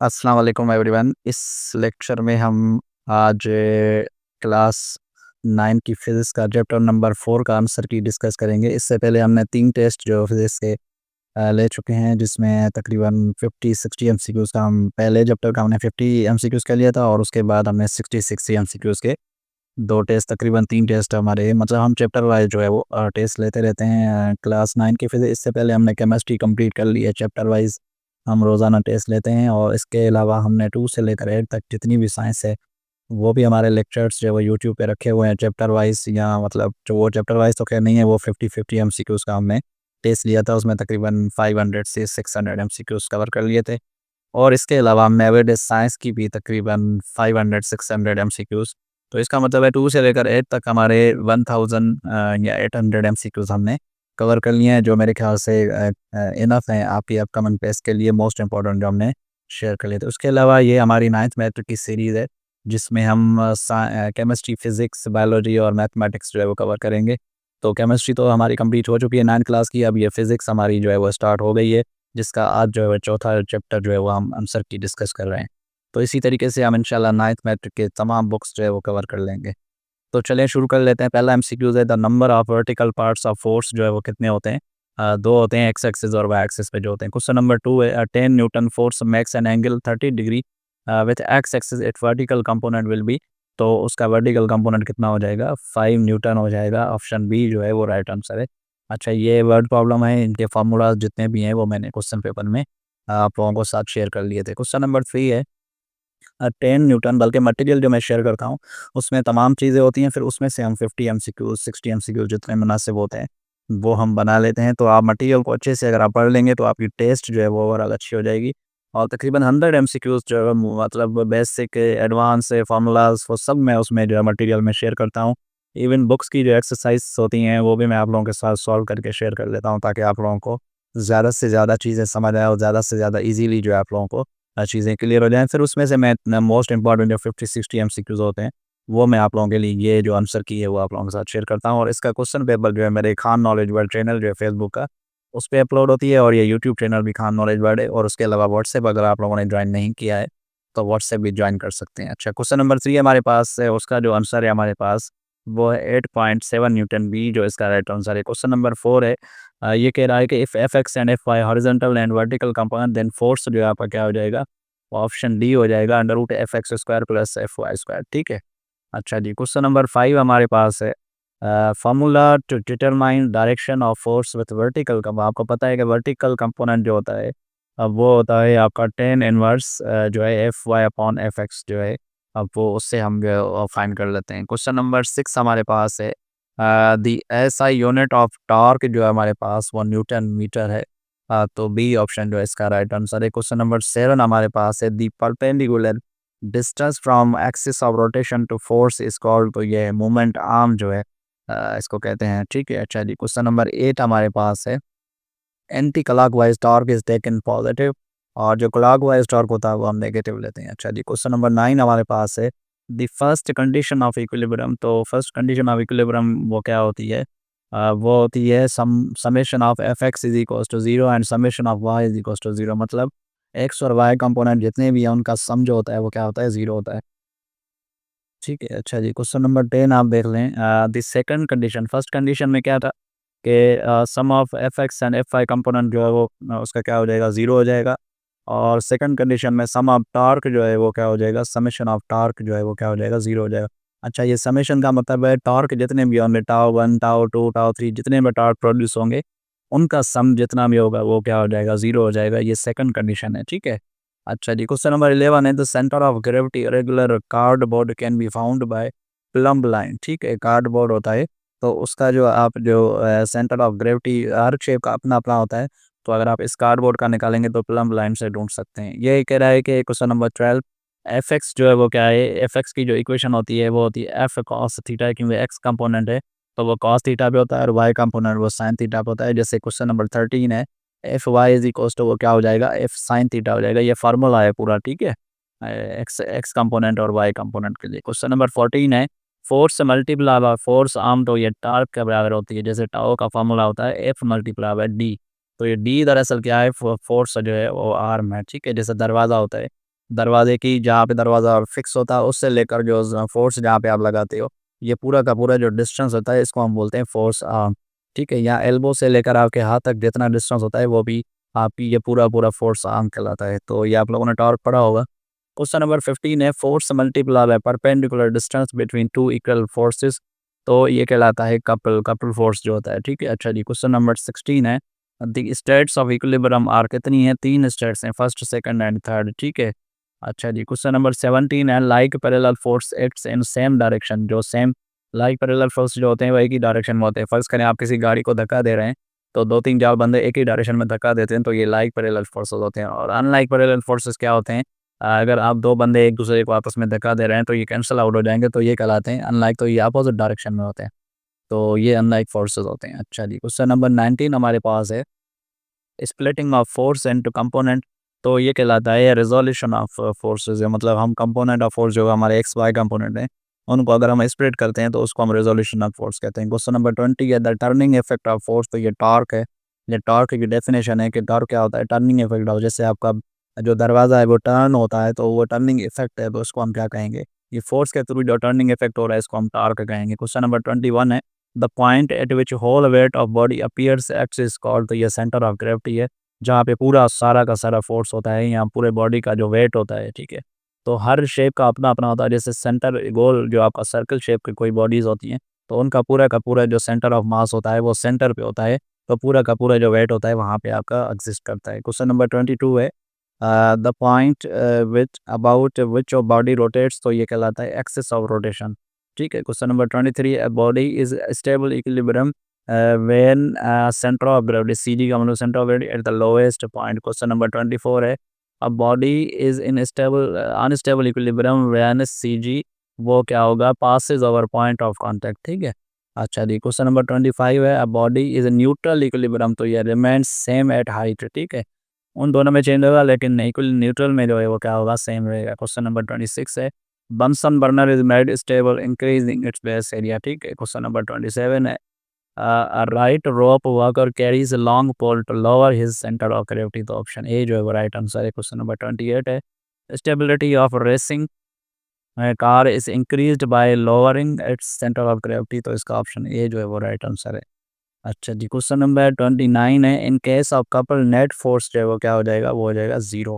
अस्सलाम वालेकुम एवरीवन। इस लेक्चर में हम आज क्लास 9 की फ़िज़िक्स का चैप्टर नंबर 4 का आंसर की डिस्कस करेंगे। इससे पहले हमने 3 टेस्ट जो फ़िज़िक्स के ले चुके हैं, जिसमें तकरीबन 50-60 एमसीक्यूज़ का हम पहले चैप्टर का हमने 50 एमसीक्यूज़ का लिया था और उसके बाद हमने 60-60 एमसीक्यूज़ के 2 टेस्ट, तकरीबन 3 टेस्ट हमारे, मतलब हम चैप्टर वाइज़ जो है वो टेस्ट लेते रहते हैं। क्लास 9 की फ़िज़िक्स, इससे पहले हमने केमिस्ट्री कंप्लीट कर ली है। चैप्टर वाइज़ हम रोज़ाना टेस्ट लेते हैं और इसके अलावा हमने 2 से लेकर 8 तक जितनी भी साइंस है, वो भी हमारे लेक्चर्स जो है वो यूट्यूब पे रखे हुए हैं चैप्टर वाइज़, या मतलब जो वो चैप्टर वाइज़ तो खैर नहीं है, वो 50-50 एमसीक्यूज़ का हमने टेस्ट लिया था। उसमें तकरीबन 500 से 600 एमसीक्यूज़ कवर कर लिए थे। और इसके अलावा मेथड साइंस की भी तकरीबन 500-600 एमसीक्यूज़। तो इसका मतलब है 2 से लेकर 8 तक हमारे 1000 या 800 एमसीक्यूज़ हमने कवर कर लिए हैं, जो मेरे ख्याल से इनफ हैं आपकी अपकमिंग टेस्ट के लिए, मोस्ट इम्पोर्टेंट जो हमने शेयर कर लिए थे। उसके अलावा ये हमारी 9th मैथ की सीरीज़ है, जिसमें हम केमिस्ट्री, फिज़िक्स, बायोलॉजी और मैथमेटिक्स जो है वो कवर करेंगे। तो केमिस्ट्री तो हमारी कंप्लीट हो चुकी है 9th क्लास की, अब ये फिज़िक्स हमारी जो है वो स्टार्ट हो गई है, जिसका आज जो है वो चौथा चैप्टर जो है वो हम आंसर की डिस्कस कर रहे हैं। तो इसी तरीके से हम इंशाल्लाह 9th मैथ के तमाम बुक्स जो है वो कवर कर लेंगे। तो चलिए शुरू कर लेते हैं। पहला एमसीक्यूज़ है, the number of vertical parts of force जो है वो कितने होते हैं? 2 होते हैं, एक्स एक्सिस और वाई एक्सिस पे जो होते हैं। क्वेश्चन नंबर 2 है, 10 Newton force makes an angle 30 degree with x axis it vertical component will be. तो उसका वर्टिकल कंपोनेंट कितना हो जाएगा? 5 न्यूटन हो जाएगा। ऑप्शन बी जो है वो राइट आंसर है। अच्छा, ये वर्ड प्रॉब्लम है, इनके फार्मूलाज जितने भी हैं वो मैंने क्वेश्चन पेपर में आप लोगों को साथ शेयर कर लिए थे। क्वेश्चन नंबर 3 है, 10 न्यूटन, बल्कि मटेरियल जो मैं शेयर करता हूँ, उसमें तमाम चीज़ें होती हैं, फिर उसमें से हम 50 एमसीक्यू, 60 एमसीक्यू जितने मुनासिब होते हैं, वो हम बना लेते हैं। तो आप मटेरियल को अच्छे से अगर आप पढ़ लेंगे, तो आपकी टेस्ट जो है वो ओवरऑल अच्छी हो जाएगी। और तकरीबन 100 एमसीक्यूज़ जो है मतलब बेसिक, एडवांस, फार्मूलाज़, वो सब मैं उसमें जो है मटेरियल में शेयर करता हूँ। इवन बुक्स की जो एक्सरसाइज़ होती हैं, वो भी मैं आप लोगों के साथ सॉल्व करके शेयर कर लेता हूँ, ताकि आप लोगों को ज़्यादा से ज़्यादा चीज़ें समझ आएँ और ज़्यादा से ज़्यादा ईज़िली जो है आप लोगों को चीज़ें क्लियर हो जाएँ। फिर उसमें से मैं न मोस्ट इम्पोर्टेंट जो 50-60 एमसीक्यूज़ होते हैं, वो मैं आप लोगों के लिए ये जो आंसर की है, वो आप लोगों के साथ शेयर करता हूँ। और इसका क्वेश्चन पेपर जो है मेरे खान नॉलेज वर्ल्ड चैनल जो है फेसबुक का, उस पे अपलोड होती है, और ये यूट्यूब चैनल भी खान नॉलेज वर्ल्ड है। और उसके अलावा व्हाट्सएप अगर आप लोगों ने जॉइन नहीं किया है, तो व्हाट्सएप भी जॉइन कर सकते हैं। अच्छा, क्वेश्चन नंबर 3 हमारे पास है, उसका जो आंसर है हमारे पास, वो है 8.7 न्यूटन, बी जो इसका राइट आंसर है। क्वेश्चन नंबर 4 है, ये कह रहा है कि if F X and F Y horizontal and vertical component, then force जो है आपका क्या हो जाएगा? ऑप्शन डी हो जाएगा, under root F X square plus F Y square. ठीक है। अच्छा जी, क्वेश्चन नंबर 5 हमारे पास है, formula to determine direction of force with vertical. कब आपको पता है कि वर्टिकल कंपोनेंट जो होता है, अब वो होता है आपका टेन इनवर्स जो है F Y upon F X जो है, अब वो उससे हम जो है फाइंड कर लेते हैं। क्वेश्चन नंबर 6 हमारे पास है, the S I unit of torque जो है हमारे पास, वो न्यूटन मीटर है। तो बी ऑप्शन जो है इसका राइट आंसर है। क्वेश्चन नंबर 7 हमारे पास है, the perpendicular distance from axis of rotation to force is called. तो ये मोमेंट आर्म जो है, इसको कहते हैं। ठीक है। अच्छा जी, क्वेश्चन नंबर 8 हमारे पास है, anti clockwise torque is taken positive, और जो क्लॉकवाइज टॉर्क होता है वो हम नेगेटिव लेते हैं। अच्छा जी, क्वेश्चन नंबर 9 हमारे पास है, the first condition of equilibrium. तो फर्स्ट कंडीशन ऑफ इक्विलिब्रियम वो क्या होती है? वो होती है summation of F X is equal to zero and summation of Y is equal to zero. मतलब एक्स और वाई कंपोनेंट जितने भी हैं, उनका सम जो होता है वो क्या होता है? जीरो होता है। ठीक है। अच्छा जी, क्वेश्चन नंबर 10 आप देख लें, the second condition, first condition में क्या था कि sum of F X and F Y component जो है वो उसका क्या हो जाएगा? ज़ीरो हो जाएगा। और सेकंड कंडीशन में सम ऑफ टार्क जो है वो क्या हो जाएगा? समेशन ऑफ टार्क जो है वो क्या हो जाएगा? ज़ीरो हो जाएगा। अच्छा, ये समेशन का मतलब है टार्क जितने भी होंगे, टाउ 1, टाउ 2, टाउ 3, जितने भी टार्क प्रोड्यूस होंगे, उनका सम जितना भी होगा वो क्या हो जाएगा? ज़ीरो हो जाएगा। ये सेकंड कंडीशन है। ठीक है। अच्छा जी, क्वेश्चन नंबर 11 है, the centre of gravity regular cardboard can be found by plumb line. ठीक है, कार्डबोर्ड होता है, तो उसका जो आप जो centre of gravity her shape का अपना अपना होता है, तो अगर आप इस कार्डबोर्ड का निकालेंगे तो प्लम्ब लाइन से ढूंढ सकते हैं। ये कह रहा है कि क्वेश्चन नंबर 12, एफ एक्स जो है वो क्या है? एफ एक्स की जो इक्वेशन होती है वो होती है एफ कॉस थीटा, क्योंकि एक्स कंपोनेंट है, तो वो कॉस थीटा पे होता है, और वाई कंपोनेंट वो साइन थीटा पे होता है। जैसे क्वेश्चन नंबर 13 है, F Y is equal to वो क्या हो जाएगा? एफ साइन थीटा हो जाएगा। ये फार्मूला है पूरा। ठीक है, एक्स एक्स कंपोनेंट और वाई कंपोनेंट के लिए। क्वेश्चन नंबर 14 है, force multiply by force arm, तो ये टार्क के बराबर होती है। जैसे टाओ का फार्मूला होता है एफ मल्टीप्लाई बाय डी, तो ये डी दरअसल क्या है? फोर्स जो है वो आर्म है। ठीक है, जैसे दरवाज़ा होता है, दरवाजे की जहाँ पे दरवाज़ा फिक्स होता है उससे लेकर जो फोर्स जहाँ पे आप लगाते हो, ये पूरा का पूरा जो डिस्टेंस होता है इसको हम बोलते हैं फोर्स आर्म। ठीक है, या एल्बो से लेकर आपके हाथ तक जितना डिस्टेंस होता है वो भी आपकी ये पूरा पूरा फोर्स आर्म कहलाता है। तो ये आप लोगों ने टॉर्क पढ़ा होगा। क्वेश्चन नंबर 15 है, force multiply by perpendicular distance between two equal forces, तो ये कहलाता है कपल कपल फोर्स जो होता है। ठीक है, अच्छा जी, क्वेश्चन नंबर 16 है, the states of equilibrium are कितनी है? 3 स्टेट्स हैं, फर्स्ट, सेकंड एंड थर्ड। ठीक है, अच्छा जी, क्वेश्चन नंबर 17 है, like parallel force acts in same direction, जो सेम लाइक पैरेलल फोर्स जो होते हैं वो एक ही डायरेक्शन में होते हैं। फर्ज करें आप किसी गाड़ी को धक्का दे रहे हैं, तो 2-3 4 बंदे एक ही डायरेक्शन में धक्का देते हैं, तो ये लाइक पैरेलल फोर्सेस होते हैं। और अनलाइक पैरेलल फोर्सेस क्या होते हैं? अगर आप 2 बंदे एक दूसरे को आपस में धक्का दे रहे हैं तो ये कैंसल आउट हो जाएँगे, तो ये कहलाते हैं अनलाइक, तो ये अपोजिट डायरेक्शन में होते हैं। तो ये अनलाइक फोर्सेस होते हैं। अच्छा जी, क्वेश्चन नंबर 19 हमारे पास है, splitting of force into component, तो ये कहलाता है रिज़ॉल्यूशन ऑफ फोर्सेस, मतलब हम कंपोनेंट ऑफ फोर्स जो हमारे एक्स वाई कंपोनेंट हैं, उनको अगर हम स्प्लिट करते हैं तो उसको हम रिज़ॉल्यूशन ऑफ फोर्स कहते हैं। क्वेश्चन नंबर 20 है, the turning effect of force, तो ये टॉर्क है। ये टॉर्क की डेफिनेशन है कि टॉर्क क्या होता है? टर्निंग इफेक्ट ऑफ, जैसे आपका जो दरवाज़ा है वो टर्न होता है तो वो टर्निंग इफेक्ट है, तो उसको हम क्या कहेंगे? ये फोर्स के थ्रू जो टर्निंग इफेक्ट हो रहा है इसको हम टॉर्क कहेंगे। क्वेश्चन नंबर 21 है, the point at which whole weight of body appears act is called, तो ये सेंटर ऑफ ग्रेविटी है, जहाँ पे पूरा सारा का सारा फोर्स होता है, यहाँ पूरे बॉडी का जो वेट होता है। ठीक है, तो हर शेप का अपना अपना होता है, जैसे सेंटर गोल जो आपका सर्कल शेप की कोई बॉडीज होती हैं, तो उनका पूरा का पूरा जो सेंटर ऑफ मास होता है वो सेंटर पे होता है, तो पूरा का पूरा जो वेट होता है वहाँ पे आपका एग्जिस्ट करता है। क्वेश्चन नंबर 22 है, the point which about which of body rotates, तो ये कहलाता है एक्सिस ऑफ रोटेशन। ठीक है, question number 23, body is stable equilibrium when center of gravity, CG का मतलब center of gravity at the lowest point। Question number 24 है, a body is in stable unstable equilibrium when CG वो क्या होगा? passes over point of contact। ठीक है, अच्छा जी, question number 25 है, a body is neutral equilibrium, तो ये remains same at height। ठीक है, उन दोनों में चेंज होगा लेकिन इक्वल न्यूट्रल में जो है वो क्या होगा? सेम रहेगा। क्वेश्चन नंबर 26 है, Bunsen burner is made stable increasing its base area. ठीक है, क्वेश्चन नंबर 27 है, a right rope walker carries a long pole to lower his center of gravity, तो ऑप्शन ए जो है वो राइट आंसर है। Question number 28 है, stability of racing car is increased by lowering its centre of gravity, तो इसका option A जो है वो राइट आंसर है। अच्छा जी, क्वेश्चन नंबर 29 है, in case of couple net force जो है वो क्या हो जाएगा? वो हो जाएगा 0।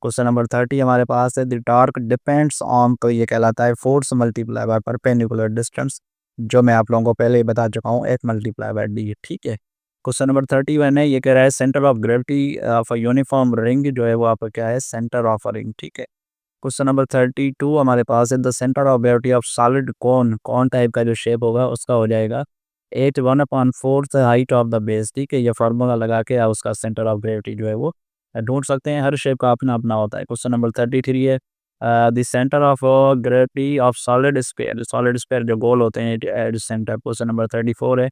क्वेश्चन नंबर 30 हमारे पास है, द टॉर्क डिपेंड्स ऑन, तो ये कहलाता है force multiply by perpendicular distance, जो मैं आप लोगों को पहले ही बता चुका हूँ, एफ मल्टीप्लाई बाय डी। ठीक है, क्वेश्चन नंबर 31 है, ये कह रहा है centre of gravity of a uniform ring जो है वो आपका क्या है? Centre of a ring. ठीक है, क्वेश्चन नंबर 32 हमारे पास है, the centre of gravity of solid कौन कौन टाइप का जो शेप होगा उसका हो जाएगा 8 1/4 हाइट ऑफ द बेस। ठीक है, ये फार्मूला लगा के आप उसका सेंटर ऑफ ग्रेविटी जो है वो ढूंढ सकते हैं। हर शेप का अपना अपना होता है। क्वेश्चन नंबर 33 है, the centre of gravity of solid sphere जो गोल होते हैं एट सेंटर। क्वेश्चन नंबर 34 है,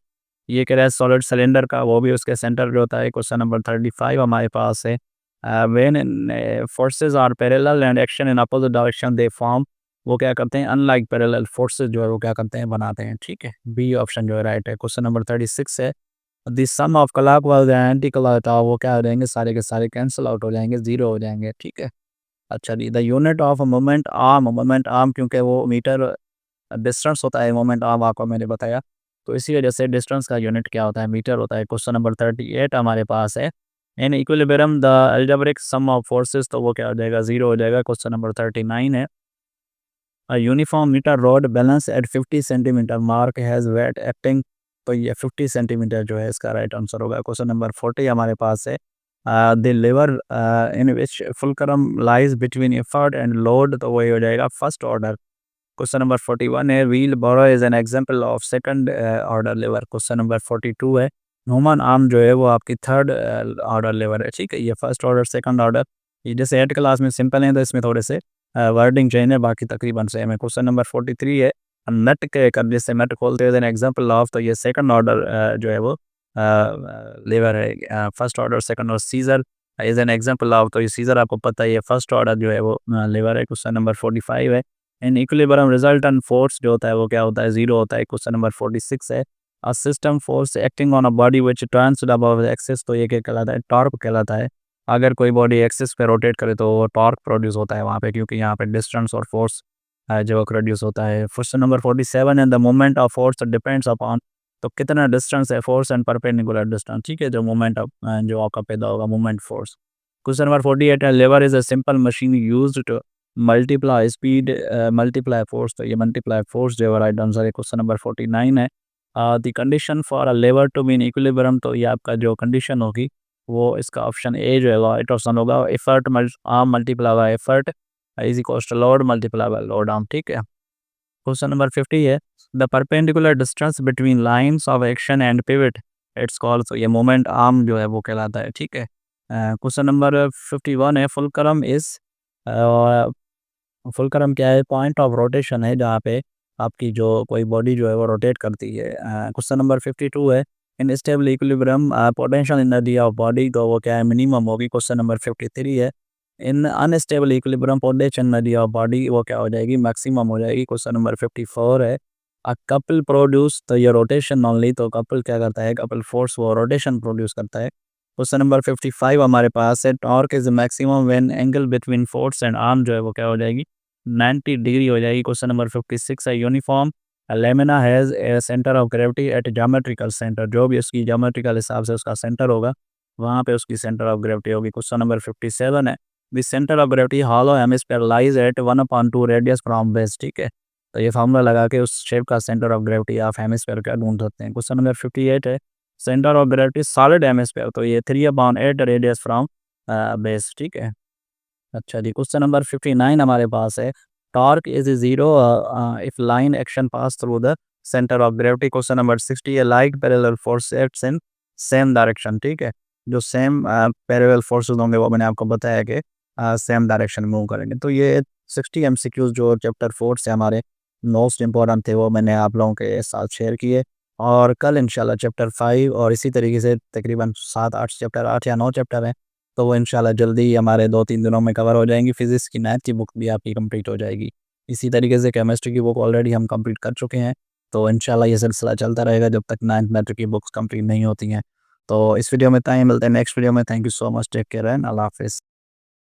ये कह रहा है सॉलिड सिलेंडर का वो भी उसके सेंटर जो होता है। क्वेश्चन नंबर 35 हमारे पास है, when forces are parallel and action in opposite direction they form, वो क्या करते हैं? अनलाइक पैरेलल फोर्सेस जो है वो क्या करते हैं? बनाते हैं। ठीक है, बी ऑप्शन जो है राइट है। क्वेश्चन नंबर 36 है, the sum of clockwise and anti clockwise वो क्या हो जाएंगे? सारे के सारे कैंसिल आउट हो जाएंगे, 0 हो जाएंगे। ठीक है, अच्छा जी, the unit of moment arm क्योंकि वो मीटर डिस्टेंस होता है, मोमेंट आर्म आपको मैंने बताया, तो इसी वजह से डिस्टेंस का यूनिट क्या होता है? मीटर होता है। क्वेश्चन नंबर 38 हमारे पास है, in equilibrium the algebraic sum of forces, तो वो क्या हो जाएगा? 0 हो जाएगा। क्वेश्चन नंबर 39 है, a uniform metre rod balance at 50 centimetre mark has weight acting, तो ये 50 सेंटीमीटर जो है इसका राइट आंसर होगा। क्वेश्चन नंबर 40 हमारे पास है, the lever in which fulcrum lies between effort and load, तो वही हो जाएगा फर्स्ट ऑर्डर। क्वेश्चन नंबर 41 है, wheel barrow is an example of second order lever. Question number 42 है, ह्यूमन आर्म जो है वो आपकी थर्ड ऑर्डर लिवर है। ठीक है, ये फर्स्ट ऑर्डर सेकंड ऑर्डर, ये जैसे 8 क्लास में सिंपल है तो इसमें थोड़े से वर्डिंग चेंज है, बाकी तकरीबन सेम है। क्वेश्चन नंबर 43 है, नट के कब्जे से नट खोलते हैं एन एग्जांपल ऑफ, तो ये सेकंड ऑर्डर जो है वो लिवर है। फर्स्ट ऑर्डर सेकंड और scissor is an example of, तो ये सीजर आपको पता है, ये फर्स्ट ऑर्डर जो है वो लिवर है। क्वेश्चन नंबर 45 है, इन इक्विलिब्रियम रिजल्टेंट फोर्स जो होता है वो क्या होता है? 0 होता है। क्वेश्चन नंबर 46 है, a system force acting on a body which turns about the axis, तो ये क्या कहलाता है? टॉर्क कहलाता है। अगर कोई बॉडी एक्सिस पे रोटेट करे तो वो टॉर्क प्रोड्यूस होता है वहाँ पे, क्योंकि यहाँ पे डिस्टेंस और फोर्स जो प्रोड्यूस होता है। क्वेश्चन नंबर 47 है, the moment of force depends upon, तो कितना डिस्टेंस है फोर्स एंड परपेंडिकुलर डिस्टेंस, ठीक है, जो मोमेंट जो आपका पैदा होगा मोमेंट फोर्स। क्वेश्चन नंबर 48 है, lever is a simple machine used to multiply speed multiply force, तो ये मल्टीप्लाई फोर्स जो है राइट आंसर है। क्वेश्चन नंबर 49 है, the condition for a lever to be in equilibrium, तो ये आपका जो कंडीशन होगी वो इसका ऑप्शन ए जो है राइट ऑप्शन होगा, effort arm multiply by effort is equals to load multiply by load arm, ठीक है। क्वेश्चन नंबर 50 है, the perpendicular distance between lines of action and pivot it's called, तो ये मोमेंट आर्म जो है वो कहलाता है, ठीक है। क्वेश्चन नंबर 51 है, फुलक्रम इज, फुलक्रम क्या है, पॉइंट ऑफ रोटेशन है जहाँ पे आपकी जो कोई बॉडी जो है वो रोटेट करती है। क्वेश्चन नंबर 52 है, in stable equilibrium potential energy of body, तो वो क्या है, मिनिमम होगी। क्वेश्चन नंबर 53 है, in unstable equilibrium potential energy of body, वो क्या हो जाएगी, मैक्सिमम हो जाएगी। क्वेश्चन नंबर 54 है, अ कपल प्रोड्यूस, तो ये रोटेशन ओनली, तो कपल क्या करता है, कपल फोर्स वो रोटेशन प्रोड्यूस करता है। क्वेश्चन नंबर 55 हमारे पास है, torque is maximum when angle between force and arm जो है वो क्या हो जाएगी, 90 डिग्री हो जाएगी। क्वेश्चन नंबर 56 है, uniform lamina has a centre of gravity eight geometrical centre, जो भी उसकी ज्योमेट्रिकल हिसाब से उसका सेंटर होगा वहाँ पे उसकी सेंटर ऑफ ग्रेविटी होगी। क्वेश्चन नंबर 57 है, the centre of gravity hollow hemisphere lies at 1/2 radius from base, ठीक है, तो ये फार्मूला लगा के उस शेप का सेंटर ऑफ ग्रेविटी आप हेमिस्फीयर का ढूंढ सकते हैं। क्वेश्चन नंबर 58 है, centre of gravity solid hemisphere, तो ये 3/8 रेडियस फ्रॉम बेस, ठीक है। अच्छा जी, क्वेश्चन नंबर 59 हमारे पास है, torque is zero if line action pass through the centre of gravity. Question number 60 है, like parallel force acts in same direction, ठीक है, जो सेम पैरेलल फोर्सेस होंगे वो मैंने आपको बताया कि सेम डायरेक्शन में मूव करेंगे। तो ये 60 एमसीक्यूज जो चैप्टर 4 से हमारे मोस्ट इंपॉर्टेंट थे वो मैंने आप लोगों के साथ शेयर किए, और कल इंशाल्लाह चैप्टर 5 और इसी तरीके से तकरीबन 7-8 चैप्टर, 8 या 9 चैप्टर हैं, तो वो इंशाल्लाह जल्दी ही हमारे 2-3 दिनों में कवर हो जाएंगी। फिज़िक्स की मैथ की बुक भी आपकी कंप्लीट हो जाएगी। इसी तरीके से केमिस्ट्री की बुक ऑलरेडी हम कंप्लीट कर चुके हैं, तो इंशाल्लाह ये सिलसिला चलता रहेगा जब तक 9th मैट्रिक की बुक्स कंप्लीट नहीं होती हैं। तो इस वीडियो में इतना ही, मिलते हैं नेक्स्ट वीडियो में। Thank you so much, take care and अल्लाह हाफ़िज़।